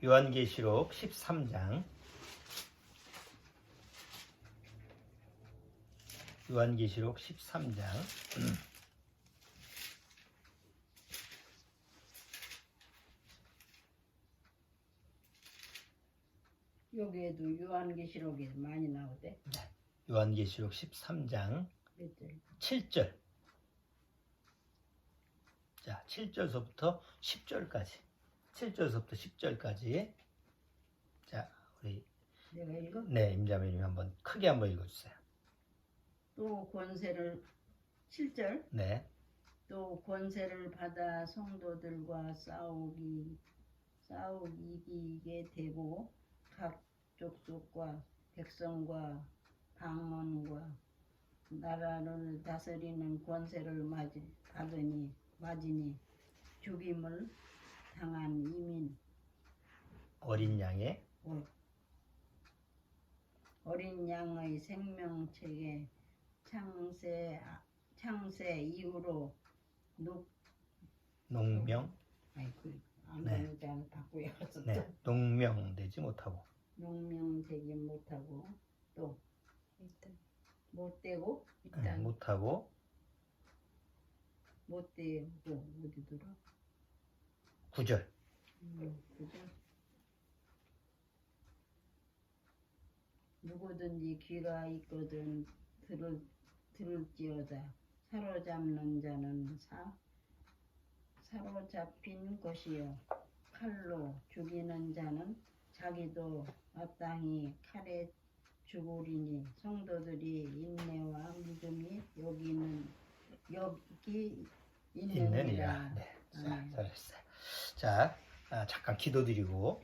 요한계시록 13장. 요한계시록 13장. 여기에도 요한계시록에 많이 나오대. 요한계시록 13장 몇 절? 7절. 자, 7절서부터 10절까지. 7절서부터 10절까지. 자, 우리 내가 읽어? 네, 임자매님 한번 크게 한번 읽어주세요. 또 권세를 7절. 네, 또 권세를 받아 성도들과 싸우게 되고 각 족속과 백성과 방언과 나라를 다스리는 권세를 맞으니 죽임을 당한 이민 어린 양의 어린 양의 생명책에 창세 이후로 농명, 네. 바꾸어서 네, 농명되지 못하고 농명되지 못하고 또 못되고 네, 못하고 어디더라? 9절. 그죠? 누구든지 귀가 있거든 들을지어다. 사로잡는 자는 사로잡힌 것이요 칼로 죽이는 자는 자기도 마땅히 칼에 죽으리니 성도들이 인내와 믿음이 여기 있느니라. 네, 잘했어요. 자, 잠깐 기도드리고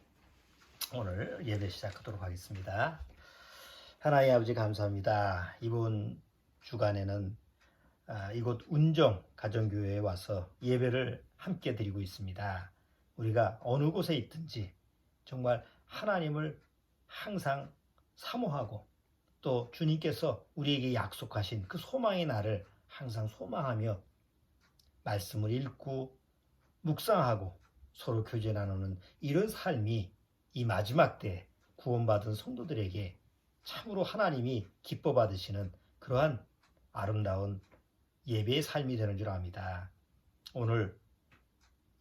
오늘 예배 시작하도록 하겠습니다. 하나님 아버지 감사합니다. 이번 주간에는 이곳 운정 가정교회에 와서 예배를 함께 드리고 있습니다. 우리가 어느 곳에 있든지 정말 하나님을 항상 사모하고 또 주님께서 우리에게 약속하신 그 소망의 날을 항상 소망하며 말씀을 읽고 묵상하고 서로 교제 나누는 이런 삶이 이 마지막 때 구원받은 성도들에게 참으로 하나님이 기뻐 받으시는 그러한 아름다운 예배의 삶이 되는 줄 압니다. 오늘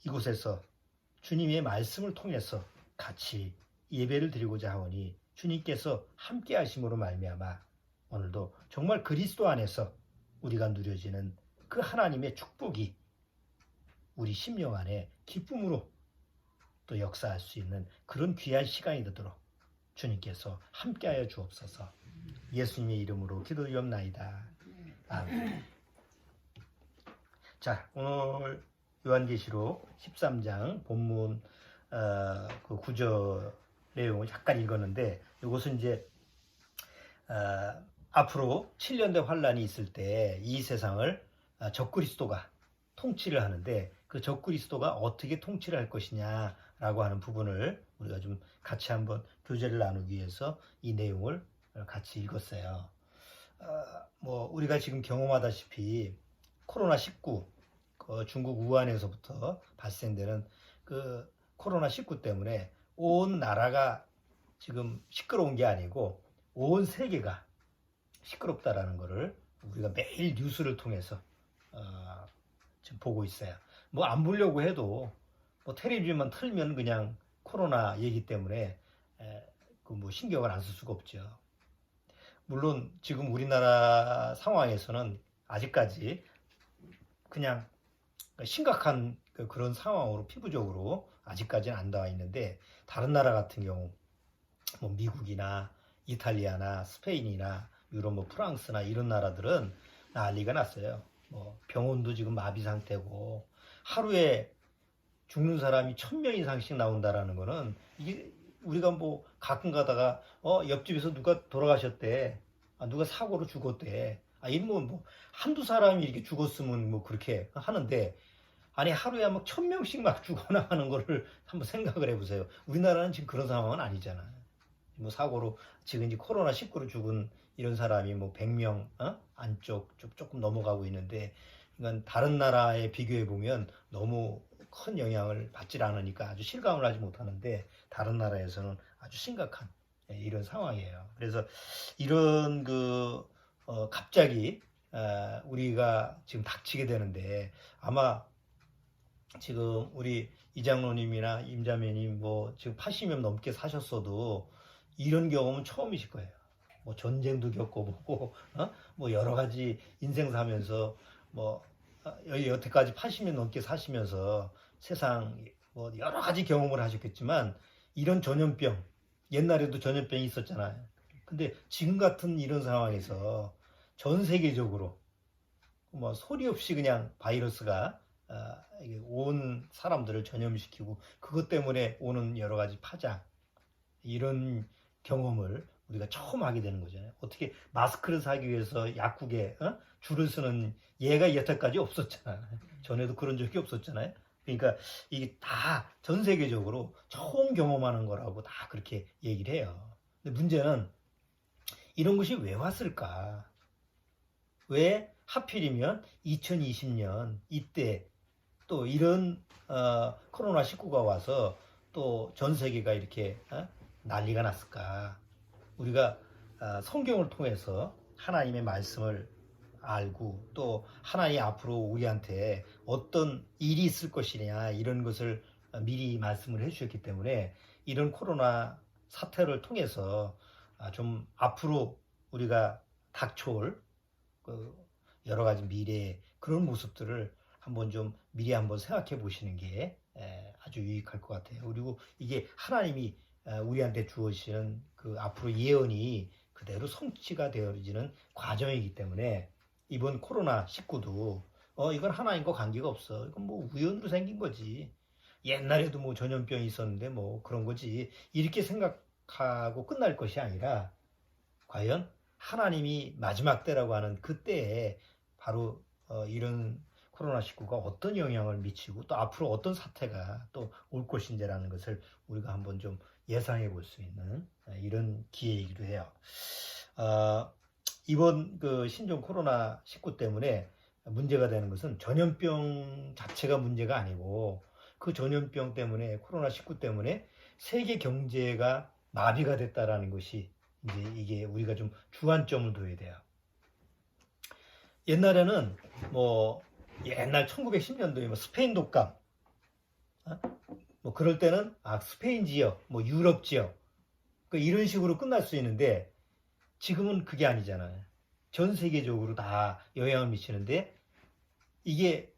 이곳에서 주님의 말씀을 통해서 같이 예배를 드리고자 하오니 주님께서 함께 하심으로 말미암아 오늘도 정말 그리스도 안에서 우리가 누려지는 그 하나님의 축복이 우리 심령 안에 기쁨으로 또 역사할 수 있는 그런 귀한 시간이 되도록 주님께서 함께하여 주옵소서. 예수님의 이름으로 기도드리옵나이다. 아멘. 자, 오늘 요한계시록 13장 본문 그 구절 내용을 잠깐 읽었는데 이것은 이제 앞으로 7년대 환란이 있을 때 이 세상을 적그리스도가 통치를 하는데 그 적그리스도가 어떻게 통치를 할 것이냐라고 하는 부분을 우리가 좀 같이 한번 교제를 나누기 위해서 이 내용을 같이 읽었어요. 뭐 우리가 지금 경험하다시피 코로나19 중국 우한에서부터 발생되는 그 코로나19 때문에 온 나라가 지금 시끄러운 게 아니고 온 세계가 시끄럽다라는 것을 우리가 매일 뉴스를 통해서 지금 보고 있어요. 뭐 안 보려고 해도 뭐 텔레비전만 틀면 그냥 코로나 얘기 때문에 그 뭐 신경을 안 쓸 수가 없죠. 물론 지금 우리나라 상황에서는 아직까지 그냥 심각한 그런 상황으로 피부적으로 아직까지는 안 나와 있는데 다른 나라 같은 경우 뭐 미국이나 이탈리아나 스페인이나 유럽 뭐 프랑스나 이런 나라들은 난리가 났어요. 뭐 병원도 지금 마비 상태고 하루에 죽는 사람이 1000명 이상씩 나온다라는 거는 이게 우리가 뭐 가끔 가다가 옆집에서 누가 돌아가셨대. 누가 사고로 죽었대. 이 뭐 한두 사람이 이렇게 죽었으면 뭐 그렇게 하는데 아니 하루에 막 1000명씩 막 죽어나가는 거를 한번 생각을 해보세요. 우리나라는 지금 그런 상황은 아니잖아요. 뭐 사고로 지금 이제 코로나19로 죽은 이런 사람이 뭐 100명 안쪽 조금 넘어가고 있는데 이건 다른 나라에 비교해 보면 너무 큰 영향을 받질 않으니까 아주 실감을 하지 못하는데 다른 나라에서는 아주 심각한 이런 상황이에요. 그래서 이런 갑자기 우리가 지금 닥치게 되는데 아마 지금 우리 이장로님이나 임자매님 뭐 지금 80년 넘게 사셨어도 이런 경험은 처음이실 거예요. 뭐 전쟁도 겪어보고 뭐 여러 가지 인생 사면서 뭐 여태까지 80년 넘게 사시면서 세상 뭐 여러 가지 경험을 하셨겠지만 이런 전염병 옛날에도 전염병이 있었잖아요. 근데 지금 같은 이런 상황에서 전 세계적으로 뭐 소리 없이 그냥 바이러스가 온 사람들을 전염시키고 그것 때문에 오는 여러 가지 파장 이런 경험을 우리가 처음 하게 되는 거잖아요. 어떻게 마스크를 사기 위해서 약국에 줄을 서는 예가 여태까지 없었잖아요. 전에도 그런 적이 없었잖아요. 그러니까 이게 다 전 세계적으로 처음 경험하는 거라고 다 그렇게 얘기를 해요. 근데 문제는 이런 것이 왜 왔을까? 왜 하필이면 2020년 이때 또 이런 코로나19가 와서 또 전 세계가 이렇게 난리가 났을까? 우리가 성경을 통해서 하나님의 말씀을 알고 또 하나님 앞으로 우리한테 어떤 일이 있을 것이냐 이런 것을 미리 말씀을 해주셨기 때문에 이런 코로나 사태를 통해서 좀 앞으로 우리가 닥쳐올 여러 가지 미래의 그런 모습들을 한번 좀 미리 한번 생각해 보시는 게 아주 유익할 것 같아요. 그리고 이게 하나님이 우리한테 주어지는 그 앞으로 예언이 그대로 성취가 되어지는 과정이기 때문에 이번 코로나19도 이건 하나님과 관계가 없어. 이건 뭐 우연으로 생긴 거지. 옛날에도 뭐 전염병이 있었는데 뭐 그런 거지. 이렇게 생각하고 끝날 것이 아니라 과연 하나님이 마지막 때라고 하는 그때에 바로 이런 코로나19가 어떤 영향을 미치고 또 앞으로 어떤 사태가 또 올 것인지라는 것을 우리가 한번 좀 예상해 볼 수 있는 이런 기회이기도 해요. 이번 그 신종 코로나19 때문에 문제가 되는 것은 전염병 자체가 문제가 아니고 그 전염병 때문에 코로나19 때문에 세계 경제가 마비가 됐다라는 것이 이제 이게 우리가 좀 주안점을 둬야 돼요. 옛날에는 뭐 옛날 1910년도에 뭐 스페인 독감 뭐 그럴 때는 스페인 지역, 뭐 유럽 지역 이런 식으로 끝날 수 있는데 지금은 그게 아니잖아요. 전 세계적으로 다 영향을 미치는데 이게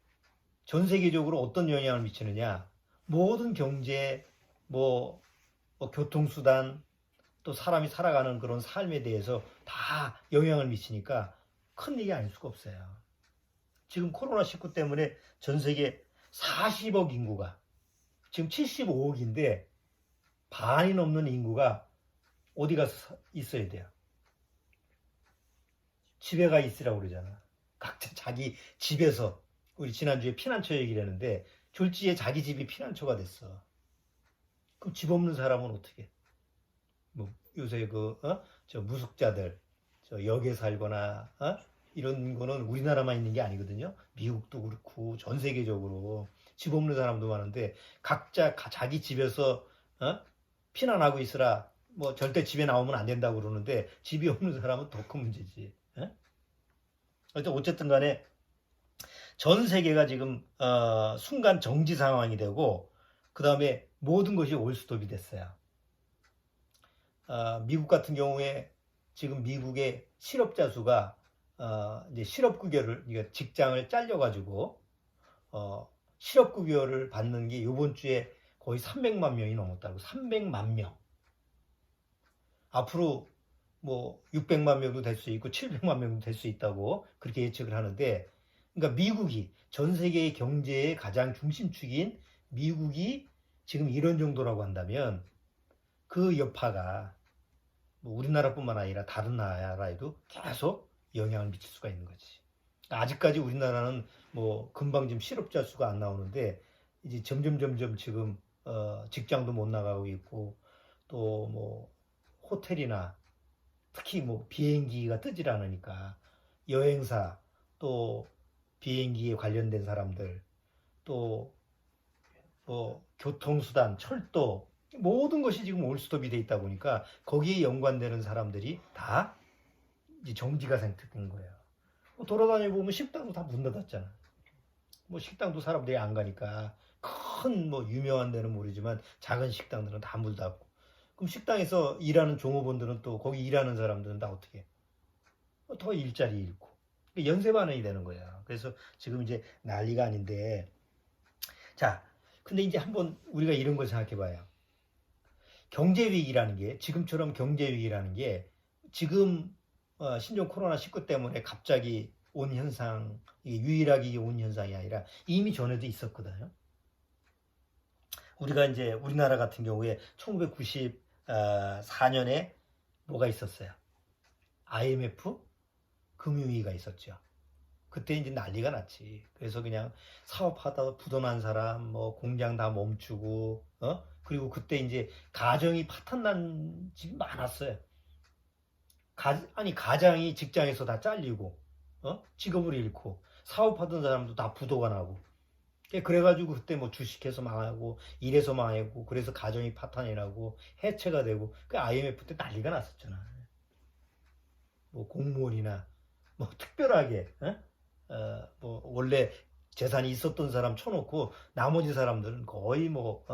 전 세계적으로 어떤 영향을 미치느냐? 모든 경제, 뭐 교통수단, 또 사람이 살아가는 그런 삶에 대해서 다 영향을 미치니까 큰 얘기 아닐 수가 없어요. 지금 코로나19 때문에 전 세계 40억 인구가 지금 75억인데 반이 넘는 인구가 어디 가서 있어야 돼요? 집에 가 있으라고 그러잖아. 각자 자기 집에서 우리 지난주에 피난처 얘기를 했는데 졸지에 자기 집이 피난처가 됐어. 그럼 집 없는 사람은 어떻게? 뭐 요새 저 무숙자들 저 역에 살거나 이런 거는 우리나라만 있는 게 아니거든요. 미국도 그렇고 전 세계적으로 집 없는 사람도 많은데 각자 자기 집에서 피난하고 있으라. 뭐 절대 집에 나오면 안 된다고 그러는데 집이 없는 사람은 더 큰 문제지. 어쨌든 간에 전 세계가 지금 순간 정지 상황이 되고 그 다음에 모든 것이 올스톱이 됐어요. 미국 같은 경우에 지금 미국의 실업자 수가 이제 실업급여를 직장을 잘려가지고 실업급여를 받는 게 이번 주에 거의 300만 명이 넘었다고. 300만 명. 앞으로 뭐 600만 명도 될 수 있고 700만 명도 될 수 있다고 그렇게 예측을 하는데, 그러니까 미국이 전 세계의 경제의 가장 중심축인 미국이 지금 이런 정도라고 한다면 그 여파가 뭐 우리나라뿐만 아니라 다른 나라에도 계속 영향을 미칠 수가 있는 거지. 아직까지 우리나라는 뭐 금방 지금 실업자 수가 안 나오는데 이제 점점 지금 직장도 못 나가고 있고 또 뭐 호텔이나 특히 뭐 비행기가 뜨질 않으니까 여행사 또 비행기에 관련된 사람들 또 뭐 교통수단, 철도 모든 것이 지금 올스톱이 돼 있다 보니까 거기에 연관되는 사람들이 다 이제 정지가 생긴 거예요. 뭐 돌아다니 보면 식당도 다 문 닫았잖아. 뭐 식당도 사람들이 안 가니까 큰 뭐 유명한 데는 모르지만 작은 식당들은 다 문 닫고. 그럼 식당에서 일하는 종업원들은 또 거기 일하는 사람들은 다 어떻게 해? 더 일자리 잃고 연쇄 반응이 되는 거야. 그래서 지금 이제 난리가 아닌데 자, 근데 이제 한번 우리가 이런 걸 생각해 봐요. 경제 위기라는 게 지금처럼 경제 위기라는 게 지금 신종 코로나19 때문에 갑자기 온 현상, 이게 유일하게 온 현상이 아니라 이미 전에도 있었거든요. 우리가 이제 우리나라 같은 경우에 1994년에 뭐가 있었어요? IMF 금융위기가 있었죠. 그때 이제 난리가 났지. 그래서 그냥 사업하다가 부도난 사람, 뭐 공장 다 멈추고, 그리고 그때 이제 가정이 파탄난 집이 많았어요. 가장이 직장에서 다 잘리고, 직업을 잃고, 사업하던 사람도 다 부도가 나고. 그래가지고 그때 뭐 주식해서 망하고, 일해서 망하고, 그래서 가정이 파탄이 나고, 해체가 되고, 그 IMF 때 난리가 났었잖아. 뭐 공무원이나, 뭐 특별하게, 뭐 원래 재산이 있었던 사람 쳐놓고, 나머지 사람들은 거의 뭐,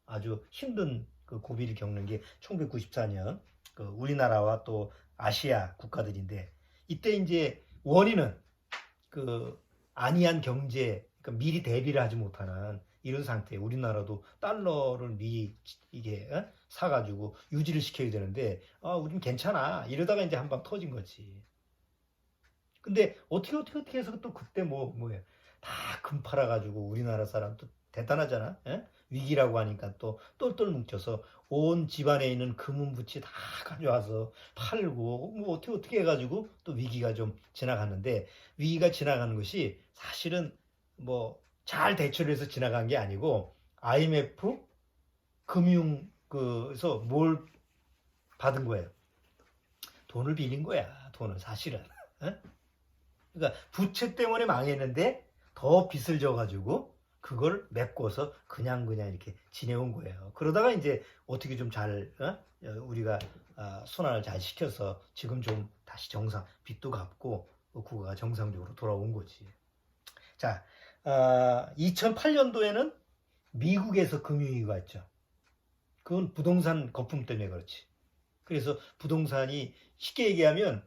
아주 힘든 그 고비를 겪는 게 1994년, 그 우리나라와 또 아시아 국가들인데, 이때 이제 원인은 그 안이한 경제, 그러니까 미리 대비를 하지 못하는 이런 상태. 우리나라도 달러를 미리 이게 사가지고 유지를 시켜야 되는데, 우린 괜찮아. 이러다가 이제 한 방 터진 거지. 근데 어떻게 해서 또 그때 뭐예요? 다 금 팔아가지고 우리나라 사람 또 대단하잖아. 위기라고 하니까 또 똘똘 뭉쳐서 온 집안에 있는 금은부치 다 가져와서 팔고 뭐 어떻게 해가지고 또 위기가 좀 지나갔는데 위기가 지나가는 것이 사실은 뭐 잘 대처를 해서 지나간 게 아니고 IMF 금융 그래서 뭘 받은 거예요? 돈을 빌린 거야. 돈을 사실은. 그러니까 부채 때문에 망했는데 더 빚을 져가지고 그걸 메꿔서 그냥 이렇게 지내온 거예요. 그러다가 이제 어떻게 좀 잘 우리가 순환을 잘 시켜서 지금 좀 다시 정상 빚도 갚고 국가가 정상적으로 돌아온 거지. 자, 2008년도에는 미국에서 금융위기가 있죠. 그건 부동산 거품 때문에 그렇지. 그래서 부동산이 쉽게 얘기하면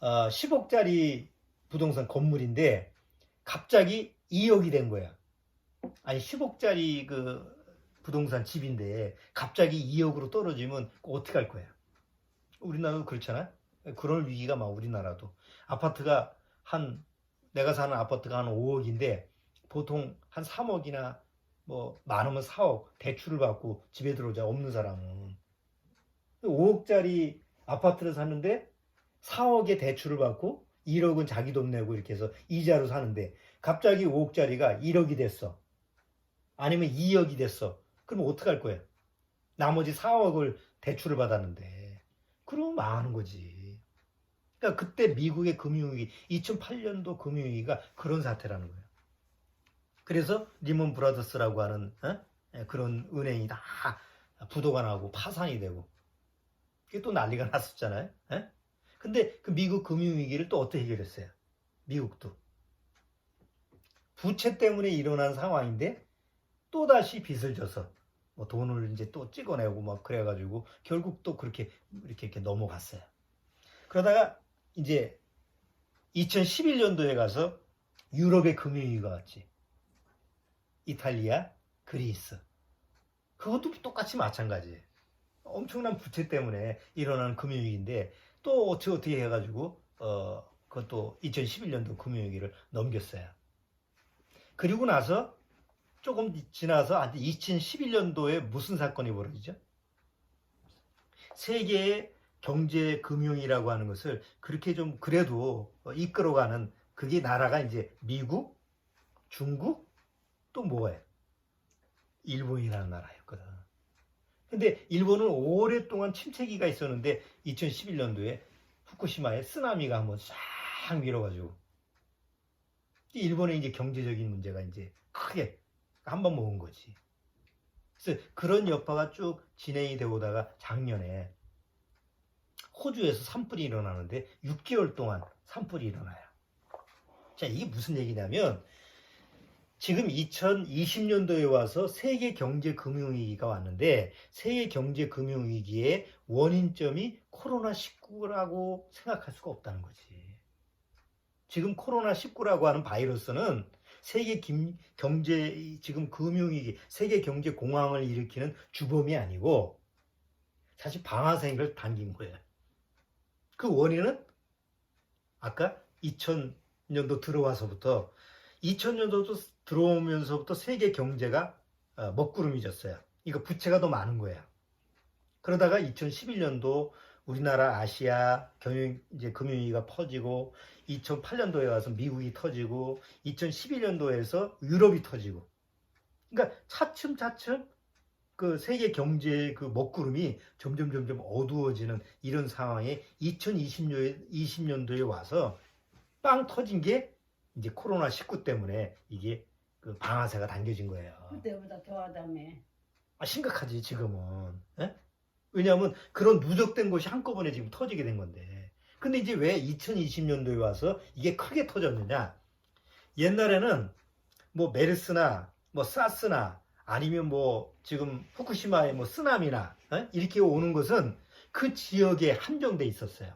10억짜리 부동산 건물인데 갑자기 2억이 된 거야. 아니 10억짜리 그 부동산 집인데 갑자기 2억으로 떨어지면 어떻게 할 거야? 우리나라도 그렇잖아. 그런 위기가 막 우리나라도 아파트가 내가 사는 아파트가 한 5억인데 보통 한 3억이나 뭐 많으면 4억 대출을 받고 집에 들어오자 없는 사람은 5억짜리 아파트를 샀는데 4억의 대출을 받고 1억은 자기 돈 내고 이렇게 해서 이자로 사는데 갑자기 5억짜리가 1억이 됐어. 아니면 2억이 됐어. 그럼 어떡할 거야? 나머지 4억을 대출을 받았는데 그러면 망하는 거지. 그러니까 그때 미국의 금융위기 2008년도 금융위기가 그런 사태라는 거예요. 그래서 리먼 브라더스라고 하는 그런 은행이 다 부도가 나고 파산이 되고 그게 또 난리가 났었잖아요. 근데 그 미국 금융위기를 또 어떻게 해결했어요? 미국도. 부채 때문에 일어난 상황인데 또다시 빚을 져서 뭐 돈을 이제 또 찍어내고 막 그래가지고 결국 또 그렇게 이렇게 넘어갔어요. 그러다가 이제 2011년도에 가서 유럽의 금융위기가 왔지. 이탈리아, 그리스. 그것도 똑같이 마찬가지예요. 엄청난 부채 때문에 일어나는 금융위기인데 또 어떻게 해가지고 그것도 2011년도 금융위기를 넘겼어요. 그리고 나서 조금 지나서 2011년도에 무슨 사건이 벌어지죠? 세계의 경제 금융이라고 하는 것을 그렇게 좀 그래도 이끌어가는 그게 나라가 이제 미국, 중국, 또 뭐예요? 일본이라는 나라였거든. 근데 일본은 오랫동안 침체기가 있었는데 2011년도에 후쿠시마에 쓰나미가 한번 싹 밀어가지고 일본의 이제 경제적인 문제가 이제 크게 한번 먹은 거지. 그래서 그런 여파가 쭉 진행이 되어 오다가 작년에 호주에서 산불이 일어나는데 6개월 동안 산불이 일어나요. 자, 이게 무슨 얘기냐면 지금 2020년도에 와서 세계 경제 금융위기가 왔는데 세계 경제 금융위기의 원인점이 코로나19라고 생각할 수가 없다는 거지. 지금 코로나19라고 하는 바이러스는 세계 경제, 지금 금융위기, 세계 경제 공황을 일으키는 주범이 아니고 사실 방아쇠를 당긴 거예요. 그 원인은 아까 2000년도 들어와서부터 2000년도도 들어오면서부터 세계 경제가 먹구름이 졌어요. 이거 부채가 더 많은 거예요. 그러다가 2011년도 우리나라 아시아 이제 금융위기가 퍼지고 2008년도에 와서 미국이 터지고 2011년도에서 유럽이 터지고 그러니까 차츰차츰 그 세계 경제의 그 먹구름이 점점 어두워지는 이런 상황에 2020년도에 와서 빵 터진 게 이제 코로나19 때문에 이게 그 방아쇠가 당겨진 거예요. 그때보다 더하다며. 심각하지 지금은. 에? 왜냐하면 그런 누적된 것이 한꺼번에 지금 터지게 된 건데. 근데 이제 왜 2020년도에 와서 이게 크게 터졌느냐? 옛날에는 뭐 메르스나 뭐 사스나 아니면 뭐 지금 후쿠시마의 뭐 쓰나미나 이렇게 오는 것은 그 지역에 한정돼 있었어요.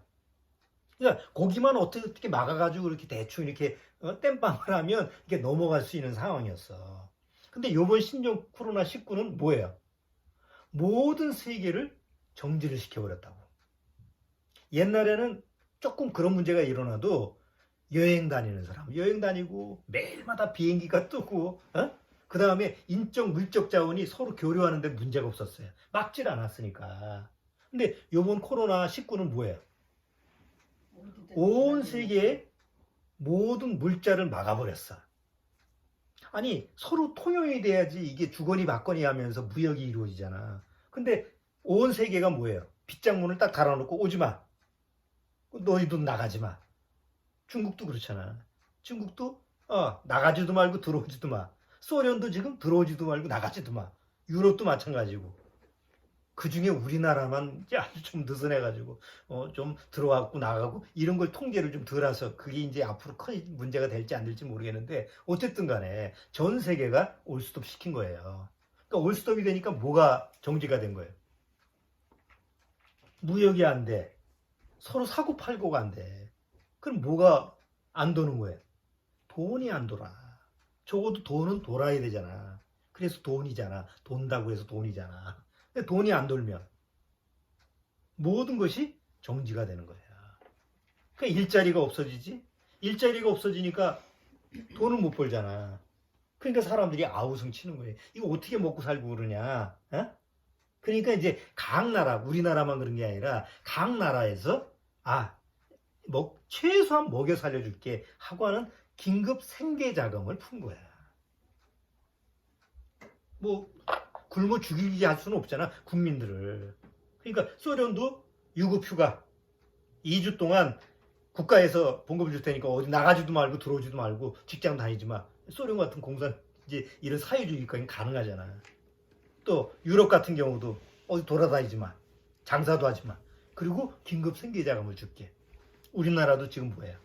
그러니까 거기만 어떻게 막아가지고 이렇게 대충 이렇게 땜빵을 하면 이게 넘어갈 수 있는 상황이었어. 근데 이번 신종 코로나19는 뭐예요? 모든 세계를 정지를 시켜버렸다고. 옛날에는 조금 그런 문제가 일어나도 여행 다니는 사람, 여행 다니고 매일마다 비행기가 뜨고, 그 다음에 인적 물적 자원이 서로 교류하는데 문제가 없었어요. 막질 않았으니까. 근데 이번 코로나19는 뭐예요? 온 세계의 모든 물자를 막아버렸어. 아니 서로 통용이 돼야지 이게 주거니 받거니 하면서 무역이 이루어지잖아. 근데 온 세계가 뭐예요? 빗장문을 딱 달아놓고 오지마. 너희도 나가지마. 중국도 그렇잖아. 중국도 나가지도 말고 들어오지도 마. 소련도 지금 들어오지도 말고 나가지도 마. 유럽도 마찬가지고. 그 중에 우리나라만 아주 좀 느슨해가지고 좀 들어왔고 나가고 이런 걸 통계를 좀 덜어서 그게 이제 앞으로 큰 문제가 될지 안 될지 모르겠는데 어쨌든 간에 전 세계가 올스톱 시킨 거예요. 그러니까 올스톱이 되니까 뭐가 정지가 된 거예요? 무역이 안 돼. 서로 사고 팔고가 안 돼. 그럼 뭐가 안 도는 거예요? 돈이 안 돌아. 적어도 돈은 돌아야 되잖아. 그래서 돈이잖아. 돈다고 해서 돈이잖아. 돈이 안 돌면 모든 것이 정지가 되는 거야. 그러니까 일자리가 없어지지. 일자리가 없어지니까 돈을 못 벌잖아. 그러니까 사람들이 아우성 치는 거예요. 이거 어떻게 먹고 살고 그러냐. 그러니까 이제 각 나라, 우리나라만 그런 게 아니라 각 나라에서 최소한 먹여 살려줄게 하고 하는 긴급 생계 자금을 푼 거야. 뭐 굶어 죽이게 할 수는 없잖아, 국민들을. 그러니까 소련도 유급휴가 2주 동안 국가에서 봉급을 줄 테니까 어디 나가지도 말고 들어오지도 말고 직장 다니지 마. 소련 같은 공산 이제 이런 사회주의까지 가능하잖아. 또 유럽 같은 경우도 어디 돌아다니지 마. 장사도 하지 마. 그리고 긴급 생계자금을 줄게. 우리나라도 지금 뭐예요?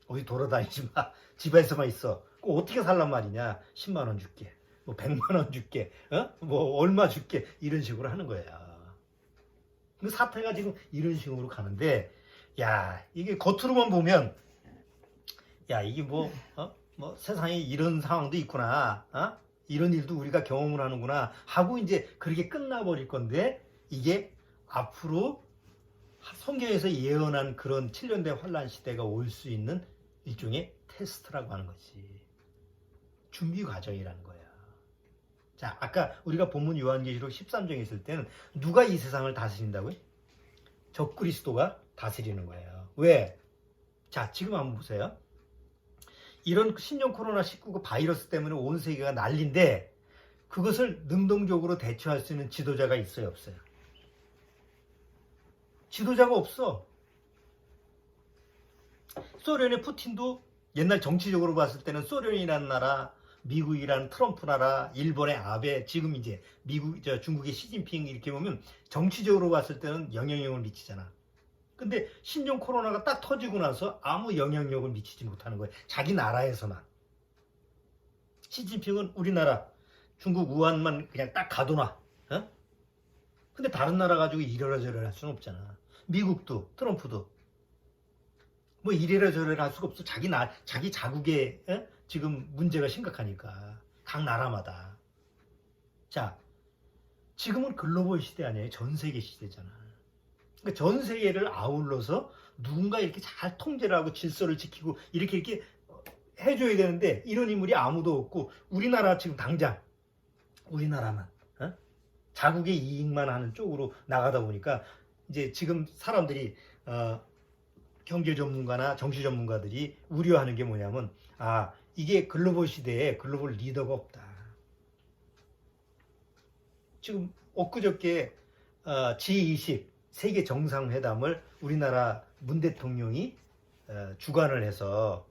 어디 돌아다니지 마. 집에서만 있어. 그거 어떻게 살란 말이냐? 10만 원 줄게. 뭐 100만 원 줄게. 뭐 얼마 줄게. 이런 식으로 하는 거야. 그 사태가 지금 이런 식으로 가는데 야, 이게 겉으로만 보면 야, 이게 뭐 세상에 이런 상황도 있구나. 이런 일도 우리가 경험을 하는구나 하고 이제 그렇게 끝나버릴 건데 이게 앞으로 성경에서 예언한 그런 7년대 환란 시대가 올 수 있는 일종의 테스트라고 하는 거지. 준비 과정이라는 거야. 자, 아까 우리가 본문 요한계시록 13장에 있을 때는 누가 이 세상을 다스린다고요? 적그리스도가 다스리는 거예요. 왜? 자, 지금 한번 보세요. 이런 신종 코로나19 바이러스 때문에 온 세계가 난리인데 그것을 능동적으로 대처할 수 있는 지도자가 있어요, 없어요? 지도자가 없어. 소련의 푸틴도 옛날 정치적으로 봤을 때는 소련이라는 나라 미국이라는 트럼프 나라, 일본의 아베, 지금 이제 중국의 시진핑 이렇게 보면 정치적으로 봤을 때는 영향력을 미치잖아. 근데 신종 코로나가 딱 터지고 나서 아무 영향력을 미치지 못하는 거예요. 자기 나라에서만. 시진핑은 우리나라, 중국 우한만 그냥 딱 가둬놔. 어? 근데 다른 나라 가지고 이래라 저래라 할 수는 없잖아. 미국도, 트럼프도. 뭐 이래라 저래라 할 수가 없어. 자기 자국에 지금 문제가 심각하니까. 각 나라마다. 자, 지금은 글로벌 시대 아니에요. 전 세계 시대잖아. 그러니까 전 세계를 아울러서 누군가 이렇게 잘 통제를 하고 질서를 지키고 이렇게 해줘야 되는데 이런 인물이 아무도 없고 우리나라 지금 당장 우리나라만 자국의 이익만 하는 쪽으로 나가다 보니까 이제 지금 사람들이 경제 전문가나 정치 전문가들이 우려하는 게 뭐냐면 이게 글로벌 시대에 글로벌 리더가 없다. 지금 엊그저께 G20 세계 정상회담을 우리나라 문 대통령이 주관을 해서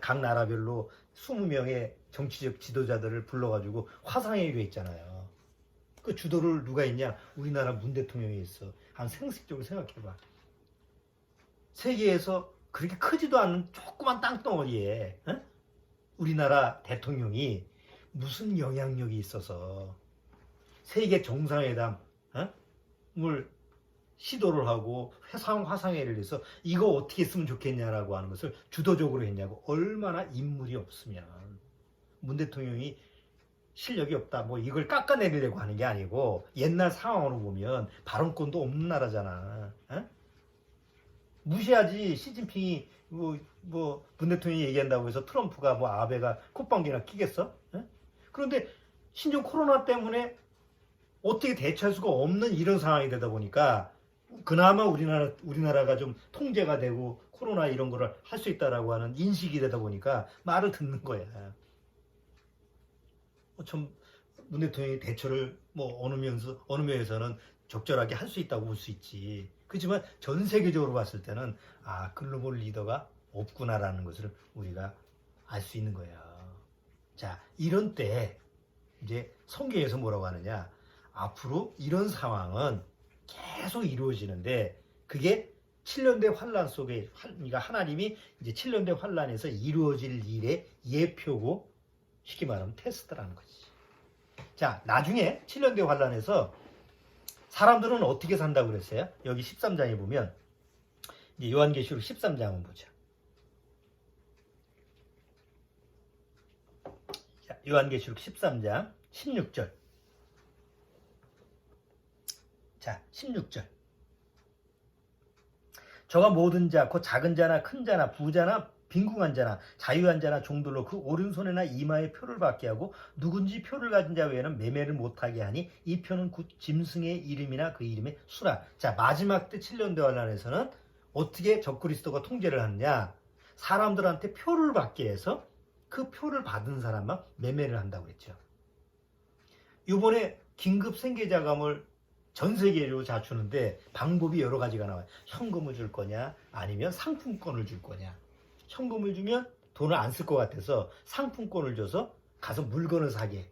각 나라별로 20명의 정치적 지도자들을 불러가지고 화상회의를 했잖아요. 그 주도를 누가 했냐? 우리나라 문 대통령이 했어. 한 상식적으로 생각해봐. 세계에서 그렇게 크지도 않은 조그만 땅덩어리에 우리나라 대통령이 무슨 영향력이 있어서 세계 정상회담을 시도를 하고 화상회의를 해서 이거 어떻게 했으면 좋겠냐라고 하는 것을 주도적으로 했냐고. 얼마나 인물이 없으면 문 대통령이 실력이 없다 뭐 이걸 깎아내리려고 하는 게 아니고 옛날 상황으로 보면 발언권도 없는 나라잖아. 무시하지. 시진핑이 문 대통령이 얘기한다고 해서 트럼프가 아베가 콧방귀나 끼겠어? 그런데 신종 코로나 때문에 어떻게 대처할 수가 없는 이런 상황이 되다 보니까 그나마 우리나라가 좀 통제가 되고 코로나 이런 거를 할 수 있다라고 하는 인식이 되다 보니까 말을 듣는 거야. 문 대통령이 대처를 어느 면에서는 적절하게 할 수 있다고 볼 수 있지. 그렇지만 전 세계적으로 봤을 때는 글로벌 리더가 없구나라는 것을 우리가 알 수 있는 거예요. 자, 이런 때 이제 성경에서 뭐라고 하느냐? 앞으로 이런 상황은 계속 이루어지는데 그게 7년대 환란 속에 그러니까 하나님이 이제 7년대 환란에서 이루어질 일의 예표고 쉽게 말하면 테스트라는 거지. 자, 나중에 7년대 환란에서 사람들은 어떻게 산다고 그랬어요? 여기 13장에 보면 이제 요한계시록 13장을 보자. 자, 요한계시록 13장 16절. 자, 16절. 저가 모든 자, 곧 작은 자나 큰 자나 부자나 빈궁한 자나 자유한 자나 종들로 그 오른손이나 이마에 표를 받게 하고 누군지 표를 가진 자 외에는 매매를 못하게 하니 이 표는 곧 짐승의 이름이나 그 이름의 수라. 자, 마지막 때 7년대 환란에서는 어떻게 적그리스도가 통제를 하느냐? 사람들한테 표를 받게 해서 그 표를 받은 사람만 매매를 한다고 했죠. 이번에 긴급 생계자금을 전 세계로 주는데 방법이 여러 가지가 나와요. 현금을 줄 거냐 아니면 상품권을 줄 거냐. 현금을 주면 돈을 안 쓸 것 같아서 상품권을 줘서 가서 물건을 사게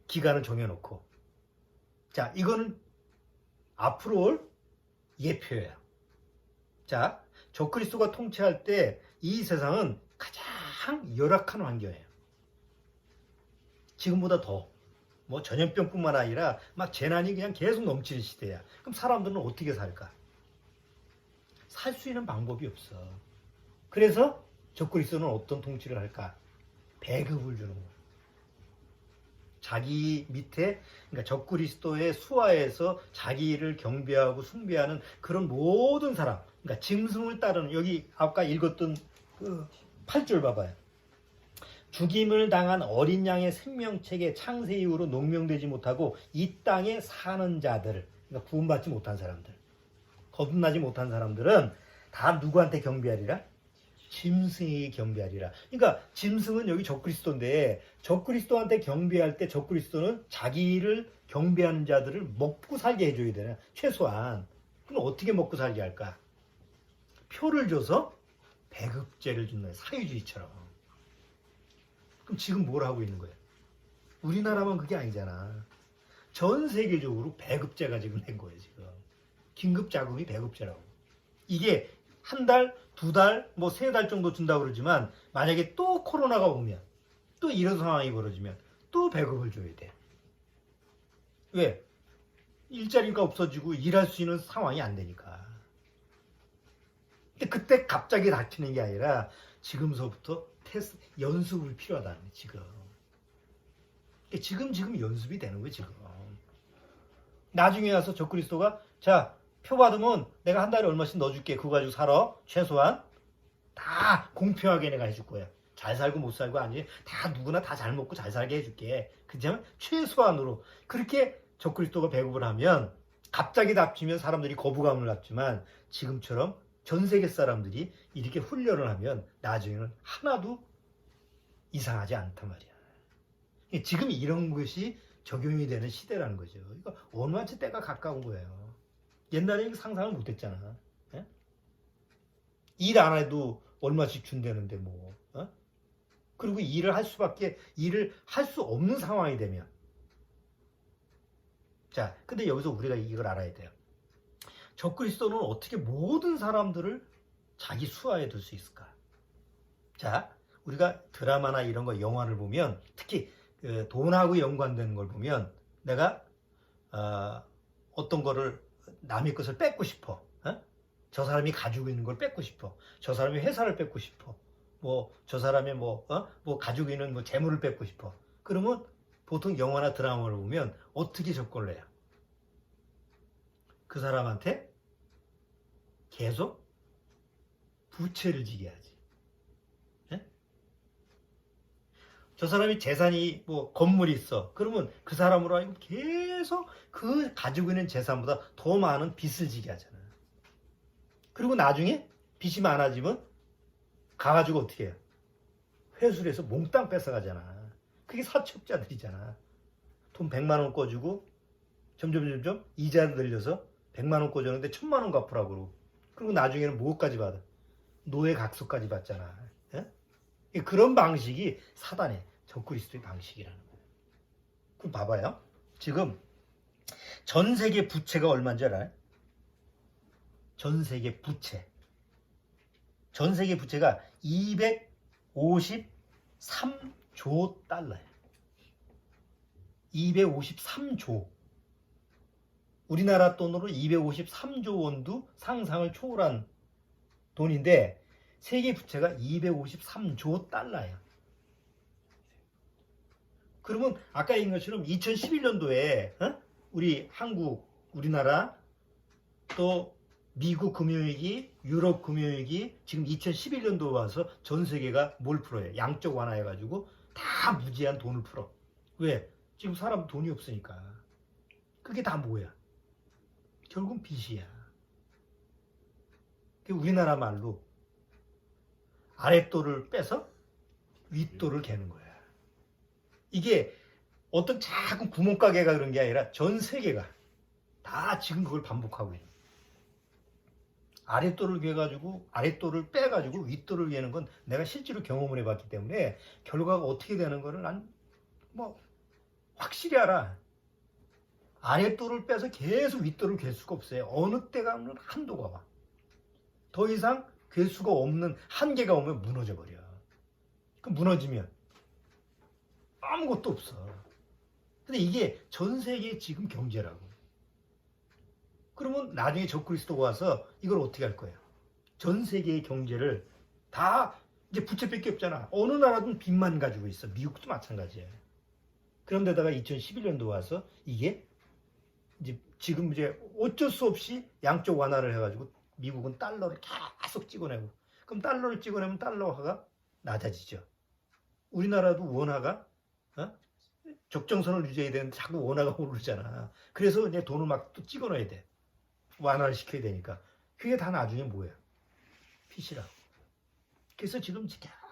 기간을 정해놓고. 자, 이거는 앞으로 올 예표예요. 자, 적그리스도가 통치할 때 이 세상은 가장 열악한 환경이에요. 지금보다 더 전염병뿐만 아니라 막 재난이 그냥 계속 넘치는 시대야. 그럼 사람들은 어떻게 살까? 살 수 있는 방법이 없어. 그래서 적그리스도는 어떤 통치를 할까? 배급을 주는 거야. 자기 밑에, 그러니까 적그리스도의 수하에서 자기를 경배하고 숭배하는 그런 모든 사람, 그러니까 짐승을 따르는, 여기 아까 읽었던 그 8절 봐봐요. 죽임을 당한 어린 양의 생명책에 창세 이후로 농명되지 못하고 이 땅에 사는 자들, 그러니까 구원받지 못한 사람들, 거듭나지 못한 사람들은 다 누구한테 경배하리라? 짐승에게 경배하리라. 그러니까 짐승은 여기 적그리스도인데 적그리스도한테 경배할 때 적그리스도는 자기를 경배하는 자들을 먹고 살게 해줘야 되나? 최소한. 그럼 어떻게 먹고 살게 할까? 표를 줘서 배급제를 준다. 사유주의처럼. 그럼 지금 뭘 하고 있는 거예요? 우리나라만 그게 아니잖아. 전 세계적으로 배급제가 지금 된 거예요, 지금. 긴급자금이 배급제라고. 이게 한 달, 두 달, 뭐 세 달 정도 준다고 그러지만 만약에 또 코로나가 오면 또 이런 상황이 벌어지면 또 배급을 줘야 돼. 왜? 일자리가 없어지고 일할 수 있는 상황이 안 되니까. 근데 그때 갑자기 닥치는 게 아니라 지금서부터 연습이 필요하다는 거예요, 지금. 지금 연습이 되는 거예요, 지금. 나중에 와서 적그리스도가 자, 표 받으면 내가 한 달에 얼마씩 넣어줄게. 그거 가지고 살아. 최소한. 다 공평하게 내가 해줄 거야. 잘 살고 못 살고 아니 다 누구나 다 잘 먹고 잘 살게 해줄게. 그렇지만 최소한으로 그렇게 적그리스도가 배급을 하면 갑자기 닥치면 사람들이 거부감을 갖지만 지금처럼 전 세계 사람들이 이렇게 훈련을 하면 나중에는 하나도 이상하지 않단 말이야. 지금 이런 것이 적용이 되는 시대라는 거죠. 이거 얼마나 때가 가까운 거예요. 옛날에 상상을 못했잖아. 예? 일 안 해도 얼마씩 준다는데 뭐. 어? 그리고 일을 할 수 없는 상황이 되면. 자, 근데 여기서 우리가 이걸 알아야 돼요. 적그리스도는 어떻게 모든 사람들을 자기 수하에 둘 수 있을까? 자, 우리가 드라마나 이런 거 영화를 보면 특히 그 돈하고 연관되는 걸 보면 내가 어떤 거를 남의 것을 뺏고 싶어. 어? 저 사람이 가지고 있는 걸 뺏고 싶어. 저 사람이 회사를 뺏고 싶어. 뭐 저 사람의 뭐 가지고 있는 뭐 재물을 뺏고 싶어. 그러면 보통 영화나 드라마를 보면 어떻게 접근을 해요? 그 사람한테 계속 부채를 지게 하지. 예? 저 사람이 재산이 뭐 건물이 있어. 그러면 그 사람으로 하여금 계속 그 가지고 있는 재산보다 더 많은 빚을 지게 하잖아. 그리고 나중에 빚이 많아지면 가가지고 어떻게 해요? 회수를 해서 몽땅 뺏어가잖아. 그게 사채업자들이잖아. 돈 100만 원 꿔주고 점점 이자를 늘려서 100만 원 꿔줬는데 1000만 원 갚으라고 그러고 그리고 나중에는 뭐까지 받아? 노예 각서까지 받잖아. 예? 그런 방식이 사단의 적그리스도의 방식이라는 거예요. 그럼 봐봐요. 지금 전 세계 부채가 얼마인지 알아요? 전 세계 부채. 전 세계 부채가 253조 달러예요. 253조. 우리나라 돈으로 253조 원도 상상을 초월한 돈인데 세계 부채가 253조 달러예요. 그러면 아까 얘기한 것처럼 2011년도에 우리 한국, 우리나라 또 미국 금융위기, 유럽 금융위기 지금 2011년도 와서 전 세계가 뭘 풀어요? 양적 완화해가지고 다 무제한 돈을 풀어. 왜? 지금 사람 돈이 없으니까. 그게 다 뭐야? 결국은 빚이야. 우리나라 말로 아랫돌을 빼서 윗돌을 개는 거야. 이게 어떤 작은 구멍가게가 그런 게 아니라 전 세계가 다 지금 그걸 반복하고 있는 거야. 아랫돌을 개가지고 아랫돌을 빼가지고 윗돌을 개는 건 내가 실제로 경험을 해봤기 때문에 결과가 어떻게 되는 거를 난 뭐 확실히 알아. 아랫돌을 빼서 계속 윗돌을 갤 수가 없어요. 어느 때 가면 한도가 와. 더 이상 갤 수가 없는 한계가 오면 무너져 버려. 그럼 무너지면 아무것도 없어. 근데 이게 전 세계 지금 경제라고. 그러면 나중에 적그리스도가 와서 이걸 어떻게 할 거예요? 전 세계의 경제를 다 이제 부채밖에 없잖아. 어느 나라든 빚만 가지고 있어. 미국도 마찬가지예요. 그런데다가 2011년도 와서 이게 이제 지금 이제 어쩔 수 없이 양쪽 완화를 해가지고 미국은 달러를 계속 찍어내고 그럼 달러를 찍어내면 달러화가 낮아지죠. 우리나라도 원화가 적정선을 유지해야 되는데 자꾸 원화가 오르잖아. 그래서 이제 돈을 막 또 찍어넣어야 돼. 완화를 시켜야 되니까. 그게 다 나중에 뭐예요? 빚이라고. 그래서 지금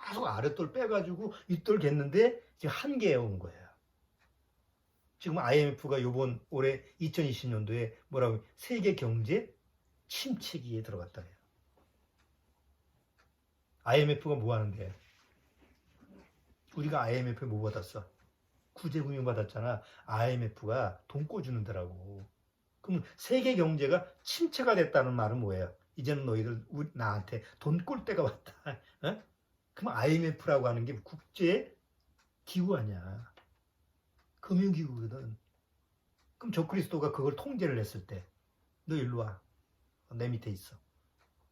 계속 아랫돌 빼가지고 윗돌 겠는데 지금 한계에 온 거예요. 지금 IMF가 요번 올해 2020년도에 뭐라고 세계 경제 침체기에 들어갔다 해요. IMF가 뭐 하는데? 우리가 IMF에 뭐 받았어? 구제금융 받았잖아. IMF가 돈 꿔주는 데라고. 그럼 세계 경제가 침체가 됐다는 말은 뭐예요? 이제는 너희들 나한테 돈 꿀 때가 왔다. 어? 그럼 IMF라고 하는 게 국제 기구 아니야. 금융기구거든. 그럼 저그리스도가 그걸 통제를 했을 때, 너 일로 와. 내 밑에 있어.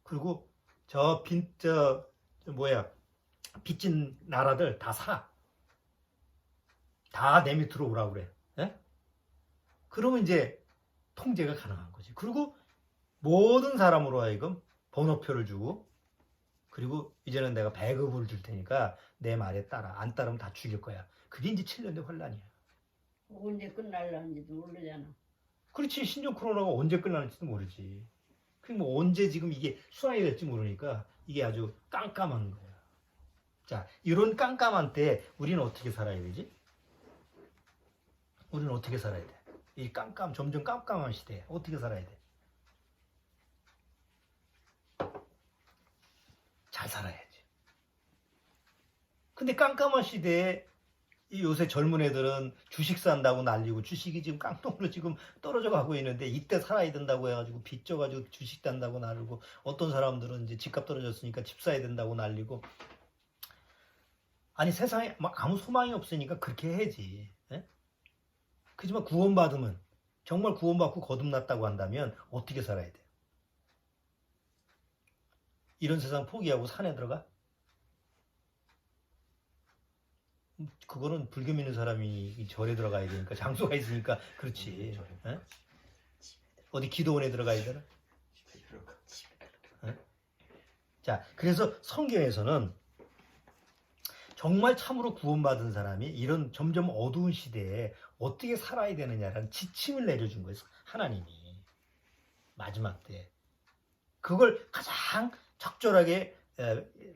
그리고 빚진 나라들 다 사. 다 내 밑으로 오라고 그래. 예? 그러면 이제 통제가 가능한 거지. 그리고 모든 사람으로 하여금 번호표를 주고, 그리고 이제는 내가 배급을 줄 테니까 내 말에 따라. 안 따르면 다 죽일 거야. 그게 이제 7년의 환란이야. 언제 끝날런지도 모르잖아. 그렇지. 신종 코로나가 언제 끝나는지도 모르지. 그럼 뭐 언제 지금 이게 수환이 될지 모르니까 이게 아주 깜깜한 거야. 자, 이런 깜깜한 때 우리는 어떻게 살아야 되지? 우리는 어떻게 살아야 돼? 이 점점 깜깜한 시대에 어떻게 살아야 돼? 잘 살아야지. 근데 깜깜한 시대에 이 요새 젊은 애들은 주식 산다고 난리고 주식이 지금 깡통으로 지금 떨어져 가고 있는데 이때 살아야 된다고 해가지고 빚 져가지고 주식 산다고 난리고 어떤 사람들은 이제 집값 떨어졌으니까 집 사야 된다고 난리고 아니 세상에 막 아무 소망이 없으니까 그렇게 해야지. 예? 그지만 구원받으면 정말 구원받고 거듭났다고 한다면 어떻게 살아야 돼? 이런 세상 포기하고 산에 들어가? 그거는 불교 믿는 사람이 절에 들어가야 되니까 장소가 있으니까 그렇지. 에? 어디 기도원에 들어가야 되나? 에? 자, 그래서 성경에서는 정말 참으로 구원받은 사람이 이런 점점 어두운 시대에 어떻게 살아야 되느냐라는 지침을 내려준 거예요. 하나님이 마지막 때 그걸 가장 적절하게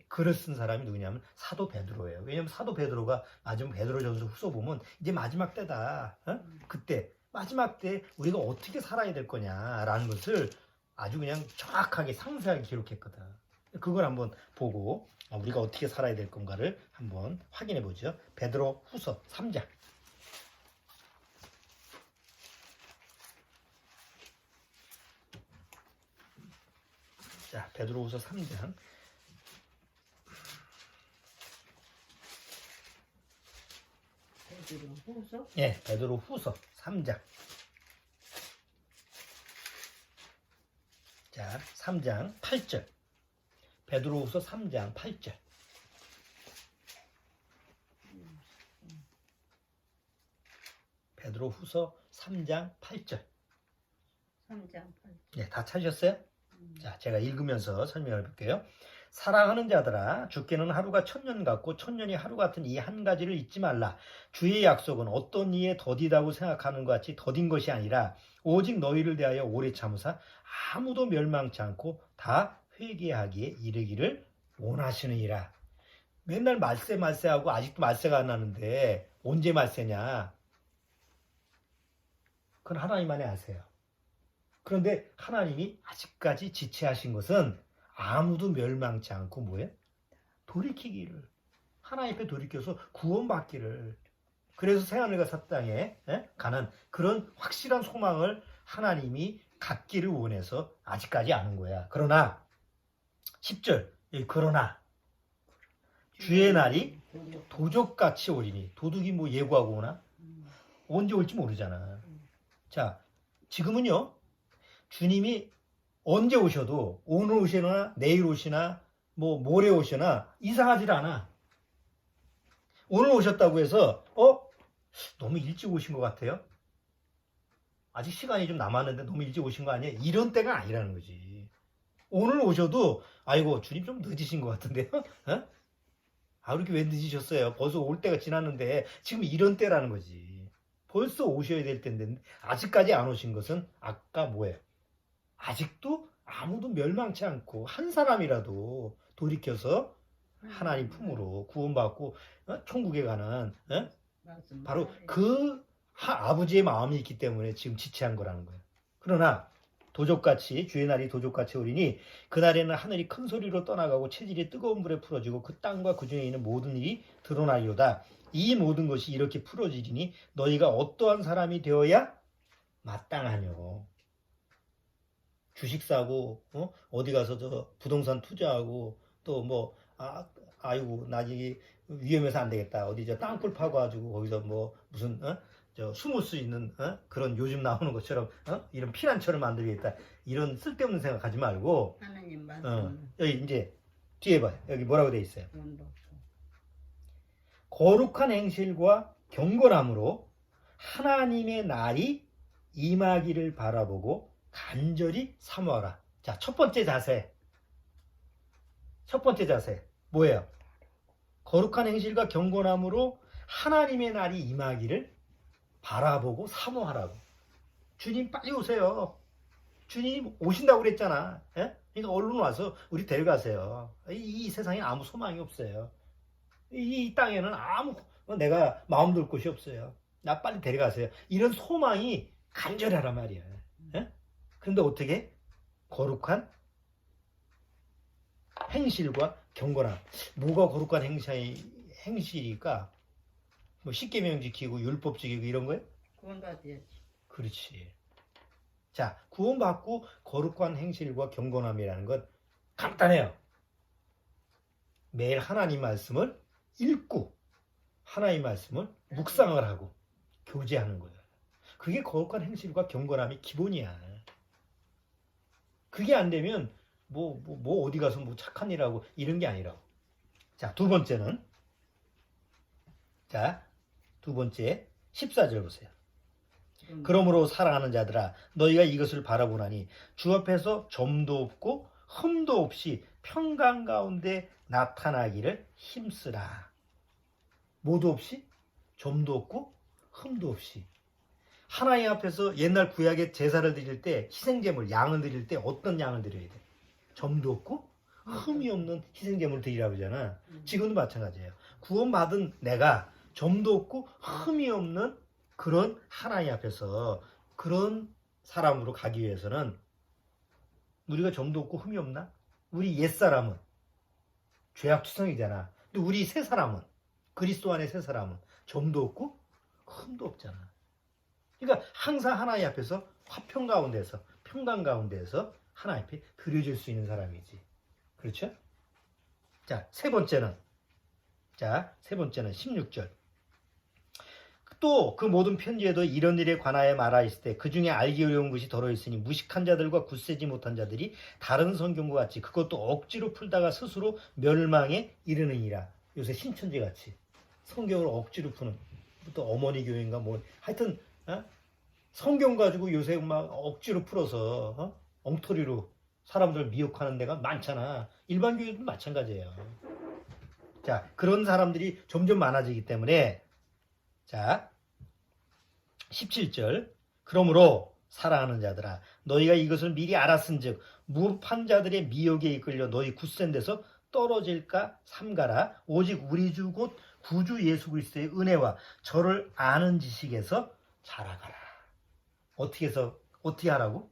글을 쓴 사람이 누구냐면 사도 베드로예요. 왜냐하면 사도 베드로가 마지막 베드로전서 후서 보면 이제 마지막 때다. 어? 그때 마지막 때 우리가 어떻게 살아야 될 거냐라는 것을 아주 그냥 정확하게 상세하게 기록했거든. 그걸 한번 보고 우리가 어떻게 살아야 될 건가를 한번 확인해 보죠. 베드로 후서 3장. 자, 베드로 후서 3장. 베드로 후서? 예, 베드로 후서 3장. 자, 3장 8절. 베드로 후서 3장 8절. 베드로 후서 3장 8절. 3장 8절. 예, 다 찾으셨어요? 자, 제가 읽으면서 설명해 볼게요. 사랑하는 자들아, 주께는 하루가 1000년 같고 1000년이 하루 같은 이 한 가지를 잊지 말라. 주의 약속은 어떤 이에 더디다고 생각하는 것 같이 더딘 것이 아니라 오직 너희를 대하여 오래 참으사 아무도 멸망치 않고 다 회개하기에 이르기를 원하시느니라. 맨날 말세하고 아직도 말세가 안 나는데 언제 말세냐? 그건 하나님만이 아세요. 그런데 하나님이 아직까지 지체하신 것은 아무도 멸망치 않고 뭐예요? 돌이키기를. 하나님 앞에 돌이켜서 구원받기를. 그래서 새하늘과 새 땅에 가는 그런 확실한 소망을 하나님이 갖기를 원해서 아직까지 아는 거야. 그러나 10절 그러나 주의 날이 도적같이 오리니. 도둑이 뭐 예고하고 오나? 언제 올지 모르잖아. 자, 지금은요 주님이 언제 오셔도 오늘 오시나 내일 오시나 뭐 모레 오시나 이상하질 않아. 오늘 오셨다고 해서 너무 일찍 오신 것 같아요. 아직 시간이 좀 남았는데 너무 일찍 오신 거 아니에요? 이런 때가 아니라는 거지. 오늘 오셔도 아이고 주님 좀 늦으신 것 같은데요. 이렇게 왜 늦으셨어요? 벌써 올 때가 지났는데 지금 이런 때라는 거지. 벌써 오셔야 될 텐데 아직까지 안 오신 것은 아까 뭐예요? 아직도 아무도 멸망치 않고 한 사람이라도 돌이켜서 하나님 품으로 구원받고 천국에 가는 바로 그 아버지의 마음이 있기 때문에 지금 지체한 거라는 거예요. 그러나 도적같이 주의 날이 도적같이 오리니 그날에는 하늘이 큰 소리로 떠나가고 체질이 뜨거운 불에 풀어지고 그 땅과 그 중에 있는 모든 일이 드러나리로다. 이 모든 것이 이렇게 풀어지리니 너희가 어떠한 사람이 되어야 마땅하뇨. 주식 사고 어디 가서 저 부동산 투자하고 또 뭐 아이고 나 이게 위험해서 안 되겠다. 어디 저 땅굴 파고 가지고 거기서 뭐 무슨 저 숨을 수 있는 그런 요즘 나오는 것처럼 이런 피난처를 만들겠다. 이런 쓸데없는 생각하지 말고 하나님 말씀. 여기 이제 뒤에 봐요. 여기 뭐라고 돼 있어요? 돈도 없고. 거룩한 행실과 경건함으로 하나님의 날이 임하기를 바라보고 간절히 사모하라. 자, 첫 번째 자세. 첫 번째 자세. 뭐예요? 거룩한 행실과 경건함으로 하나님의 날이 임하기를 바라보고 사모하라고. 주님 빨리 오세요. 주님 오신다고 그랬잖아. 예? 그러니까 얼른 와서 우리 데려가세요. 이 세상에 아무 소망이 없어요. 이 땅에는 아무 내가 마음 둘 곳이 없어요. 나 빨리 데려가세요. 이런 소망이 간절하란 말이야. 예? 그런데 어떻게? 거룩한 행실과 경건함. 뭐가 거룩한 행실일까? 뭐 십계명 지키고 율법 지키고 이런 거예요? 구원받아야지. 그렇지. 자, 구원받고 거룩한 행실과 경건함이라는 건 간단해요. 매일 하나님 말씀을 읽고 하나님 말씀을 묵상을 하고 교제하는 거예요. 그게 거룩한 행실과 경건함의 기본이야. 그게 안 되면 뭐 어디 가서 뭐 착한 일하고 이런 게 아니라고. 자, 두 번째는 두 번째 14절 보세요. 그러므로 사랑하는 자들아 너희가 이것을 바라보나니 주 앞에서 점도 없고 흠도 없이 평강 가운데 나타나기를 힘쓰라. 뭐도 없이? 점도 없고 흠도 없이. 하나님 앞에서 옛날 구약의 제사를 드릴 때 희생제물 양을 드릴 때 어떤 양을 드려야 돼? 점도 없고 흠이 없는 희생제물을 드리라고 하잖아. 지금도 마찬가지예요. 구원받은 내가 점도 없고 흠이 없는 그런 하나님 앞에서 그런 사람으로 가기 위해서는 우리가 점도 없고 흠이 없나? 우리 옛사람은 죄악투성이잖아. 근데 우리 새 사람은 그리스도 안에 새 사람은 점도 없고 흠도 없잖아. 그러니까 항상 하나님 앞에서 화평 가운데서 평강 가운데서 하나님 앞에 드려질 수 있는 사람이지. 그렇죠? 자, 세 번째는 16절. 또 그 모든 편지에도 이런 일에 관하여 말하였을 때 그 중에 알기 어려운 것이 더러 있으니 무식한 자들과 굳세지 못한 자들이 다른 성경과 같이 그것도 억지로 풀다가 스스로 멸망에 이르느니라. 요새 신천지 같이 성경을 억지로 푸는 또 어머니 교회인가 뭐 하여튼 성경 가지고 요새 막 억지로 풀어서 엉터리로 사람들 미혹하는 데가 많잖아. 일반 교회도 마찬가지예요. 자, 그런 사람들이 점점 많아지기 때문에 자, 17절. 그러므로 사랑하는 자들아 너희가 이것을 미리 알았은즉 무판 자들의 미혹에 이끌려 너희 굳센 데서 떨어질까 삼가라. 오직 우리 주 곧 구주 예수 그리스도의 은혜와 저를 아는 지식에서 자라가라. 어떻게 하라고?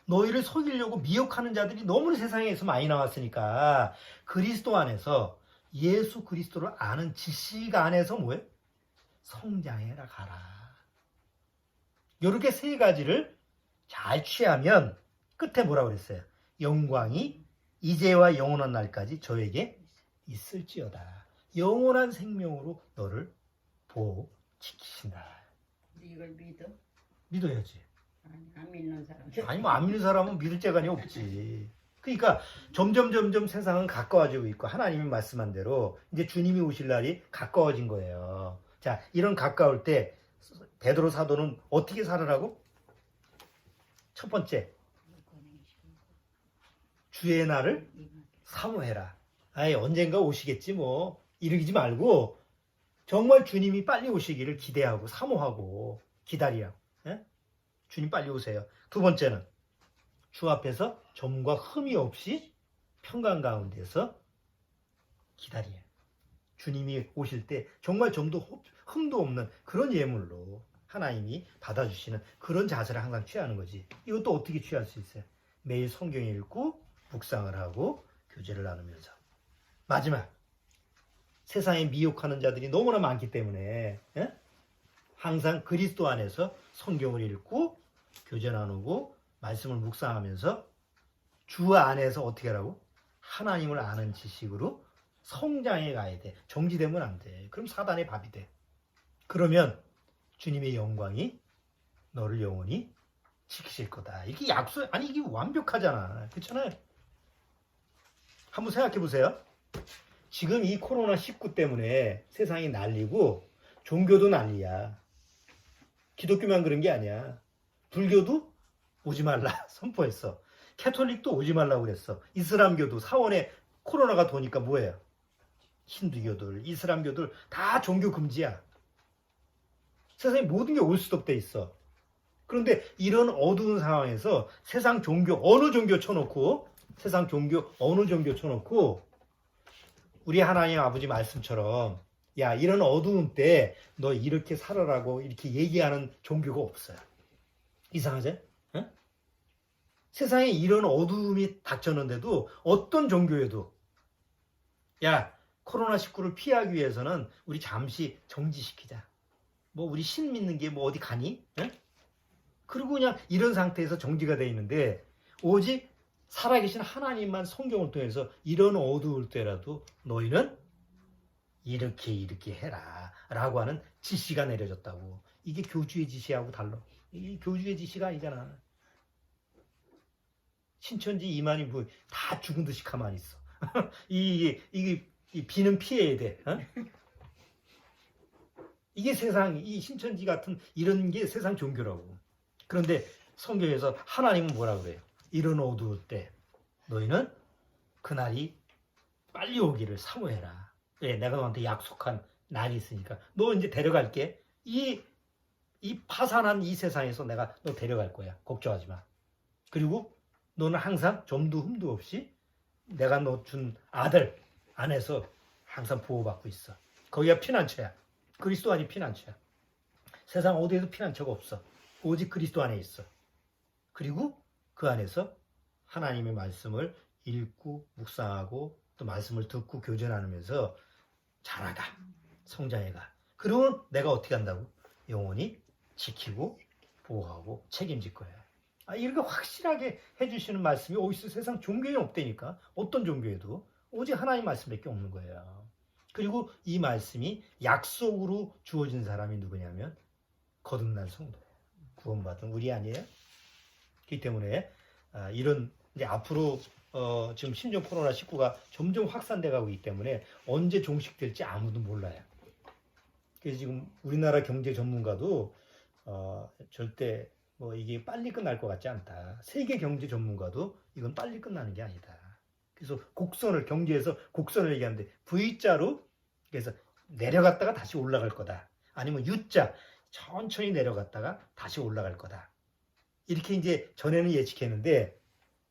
너희를 속이려고 미혹하는 자들이 너무 세상에서 많이 나왔으니까 그리스도 안에서 예수 그리스도를 아는 지식 안에서 뭐예요? 성장해라 가라. 이렇게 세 가지를 잘 취하면 끝에 뭐라고 그랬어요? 영광이 이제와 영원한 날까지 저에게 있을지어다. 영원한 생명으로 너를 보호 지키신다. 이걸 믿어? 믿어야지. 아니, 안 믿는 사람. 아니 뭐 안 믿는 사람은 믿을 재간이 없지. 그러니까 점점 세상은 가까워지고 있고 하나님이 말씀한 대로 이제 주님이 오실 날이 가까워진 거예요. 자, 이런 가까울 때 베드로 사도는 어떻게 살으라고? 첫 번째, 주의 날을 사모해라. 아이 언젠가 오시겠지 뭐 이러지 말고 정말 주님이 빨리 오시기를 기대하고 사모하고 기다리라고. 예? 주님 빨리 오세요. 두 번째는 주 앞에서 점과 흠이 없이 평강 가운데서 기다려요. 주님이 오실 때 정말 점도 흠도 없는 그런 예물로 하나님이 받아주시는 그런 자세를 항상 취하는 거지. 이것도 어떻게 취할 수 있어요? 매일 성경 읽고 묵상을 하고 교제를 나누면서. 마지막, 세상에 미혹하는 자들이 너무나 많기 때문에 항상 그리스도 안에서 성경을 읽고 교제 나누고 말씀을 묵상하면서 주 안에서 어떻게 하라고? 하나님을 아는 지식으로 성장해 가야 돼. 정지되면 안 돼. 그럼 사단의 밥이 돼. 그러면 주님의 영광이 너를 영원히 지키실 거다. 이게 약속, 아니 이게 완벽하잖아. 그렇잖아요. 한번 생각해 보세요. 지금 이 코로나19 때문에 세상이 난리고 종교도 난리야. 기독교만 그런 게 아니야. 불교도 오지 말라 선포했어. 캐톨릭도 오지 말라고 그랬어. 이슬람교도 사원에 코로나가 도니까 뭐예요? 힌두교들, 이슬람교들 다 종교 금지야. 세상에 모든 게 올스톱 돼 있어. 그런데 이런 어두운 상황에서 세상 종교 어느 종교 쳐놓고 세상 종교 어느 종교 쳐놓고 우리 하나님 아버지 말씀처럼 야 이런 어두운 때 너 이렇게 살아라고 이렇게 얘기하는 종교가 없어요. 이상하지? 응? 세상에 이런 어두움이 닥쳤는데도 어떤 종교에도 야 코로나19를 피하기 위해서는 우리 잠시 정지시키자. 뭐 우리 신 믿는 게 뭐 어디 가니? 응? 그리고 그냥 이런 상태에서 정지가 돼 있는데 오직 살아계신 하나님만 성경을 통해서 이런 어두울 때라도 너희는 이렇게 해라 라고 하는 지시가 내려졌다고. 이게 교주의 지시하고 달라. 이게 교주의 지시가 아니잖아. 신천지 이만희 뭐 다 죽은 듯이 가만히 있어. 이게 비는 피해야 돼. 어? 이게 세상, 이 신천지 같은 이런 게 세상 종교라고. 그런데 성경에서 하나님은 뭐라 그래요? 이런 어두울 때 너희는 그날이 빨리 오기를 사모해라. 왜? 내가 너한테 약속한 날이 있으니까 너 이제 데려갈게. 이 파산한 이 세상에서 내가 너 데려갈 거야. 걱정하지 마. 그리고 너는 항상 점도 흠도 없이 내가 너 준 아들 안에서 항상 보호받고 있어. 거기가 피난처야. 그리스도 안이 피난처야. 세상 어디에도 피난처가 없어. 오직 그리스도 안에 있어. 그리고 그 안에서 하나님의 말씀을 읽고 묵상하고 또 말씀을 듣고 교제 나누면서 자라가. 성장해가. 그러면 내가 어떻게 한다고? 영원히 지키고 보호하고 책임질 거야. 이렇게 확실하게 해주시는 말씀이 어디서 세상 종교에 없다니까. 어떤 종교에도 오직 하나님 말씀밖에 없는 거예요. 그리고 이 말씀이 약속으로 주어진 사람이 누구냐면 거듭난 성도예요. 구원받은 우리 아니에요? 그렇기 때문에 이런 이제 앞으로 지금 심지어 코로나19가 점점 확산돼 가고 있기 때문에 언제 종식될지 아무도 몰라요. 그래서 지금 우리나라 경제 전문가도 절대 뭐 이게 빨리 끝날 것 같지 않다. 세계 경제 전문가도 이건 빨리 끝나는 게 아니다. 그래서 곡선을 경제에서 곡선을 얘기하는데 V자로 그래서 내려갔다가 다시 올라갈 거다. 아니면 U자 천천히 내려갔다가 다시 올라갈 거다. 이렇게 이제 전에는 예측했는데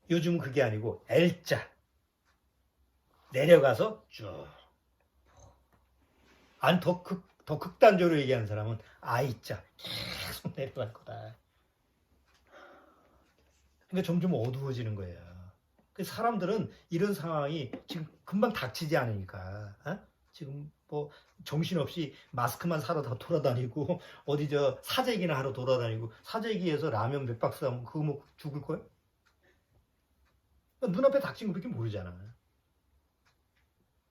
요즘은 그게 아니고 L자 내려가서 쭉. 더 극단적으로 얘기하는 사람은 I자 계속 내려갈 거다. 그러니까 점점 어두워지는 거예요. 그래서 사람들은 이런 상황이 지금 금방 닥치지 않으니까 지금 뭐 정신없이 마스크만 사러 다 돌아다니고 어디 저 사재기나 하러 돌아다니고 사재기에서 라면 몇 박스 하면 그거 먹고 죽을 거야? 눈앞에 닥친 거밖에 모르잖아.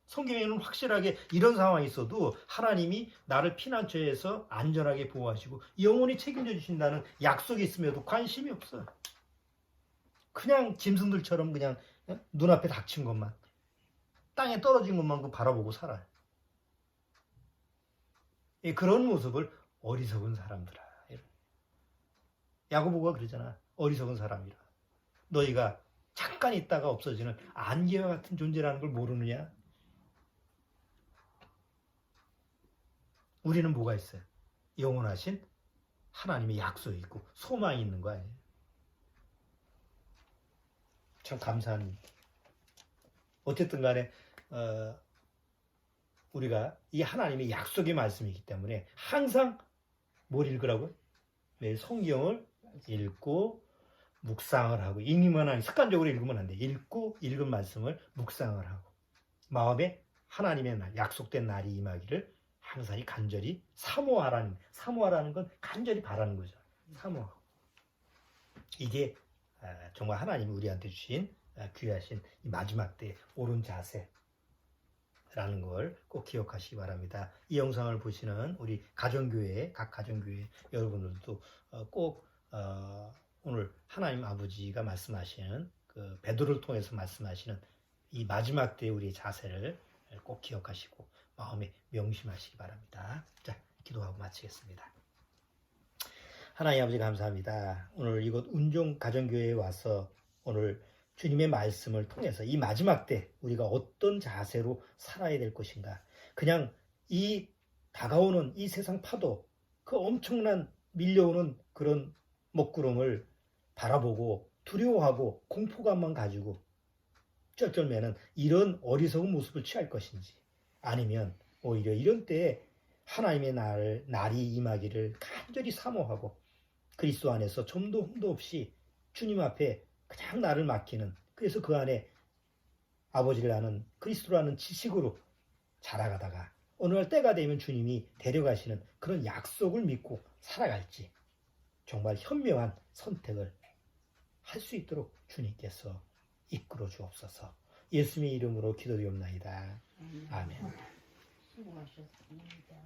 성경에는 확실하게 이런 상황이 있어도 하나님이 나를 피난처에서 안전하게 보호하시고 영원히 책임져 주신다는 약속이 있음에도 관심이 없어. 그냥 짐승들처럼 그냥 눈앞에 닥친 것만 땅에 떨어진 것만 바라보고 살아요. 그런 모습을 어리석은 사람들아. 야고보가 그러잖아. 어리석은 사람이라. 너희가 잠깐 있다가 없어지는 안개와 같은 존재라는 걸 모르느냐? 우리는 뭐가 있어요? 영원하신 하나님의 약속이 있고 소망이 있는 거 아니에요? 참 감사한 일. 어쨌든 간에 우리가 이 하나님의 약속의 말씀이기 때문에 항상 뭘 읽으라고요? 매일 성경을 읽고 묵상을 하고 읽기만 하니 습관적으로 읽으면 안 돼. 읽고 읽은 말씀을 묵상을 하고 마음에 하나님의 날, 약속된 날이 임하기를 항상 간절히 사모하라는 건 간절히 바라는 거죠. 사모하고 이게 정말 하나님이 우리한테 주신 귀하신 이 마지막 때 옳은 자세라는 걸 꼭 기억하시기 바랍니다. 이 영상을 보시는 우리 가정교회, 각 가정교회 여러분들도 꼭 오늘 하나님 아버지가 말씀하시는 그 베드로를 통해서 말씀하시는 이 마지막 때 우리의 자세를 꼭 기억하시고 마음에 명심하시기 바랍니다. 자, 기도하고 마치겠습니다. 하나님 아버지 감사합니다. 오늘 이곳 운종 가정교회에 와서 오늘 주님의 말씀을 통해서 이 마지막 때 우리가 어떤 자세로 살아야 될 것인가. 그냥 이 다가오는 이 세상 파도, 그 엄청난 밀려오는 그런 먹구름을 바라보고 두려워하고 공포감만 가지고 쩔쩔매는 이런 어리석은 모습을 취할 것인지, 아니면 오히려 이런 때에 하나님의 날이 임하기를 간절히 사모하고 그리스도 안에서 좀도 흠도 없이 주님 앞에 그냥 나를 맡기는, 그래서 그 안에 아버지를 아는 그리스도라는 지식으로 자라가다가 어느 날 때가 되면 주님이 데려가시는 그런 약속을 믿고 살아갈지 정말 현명한 선택을 할 수 있도록 주님께서 이끌어 주옵소서. 예수님의 이름으로 기도드리옵나이다. 아멘. 수고하셨습니다.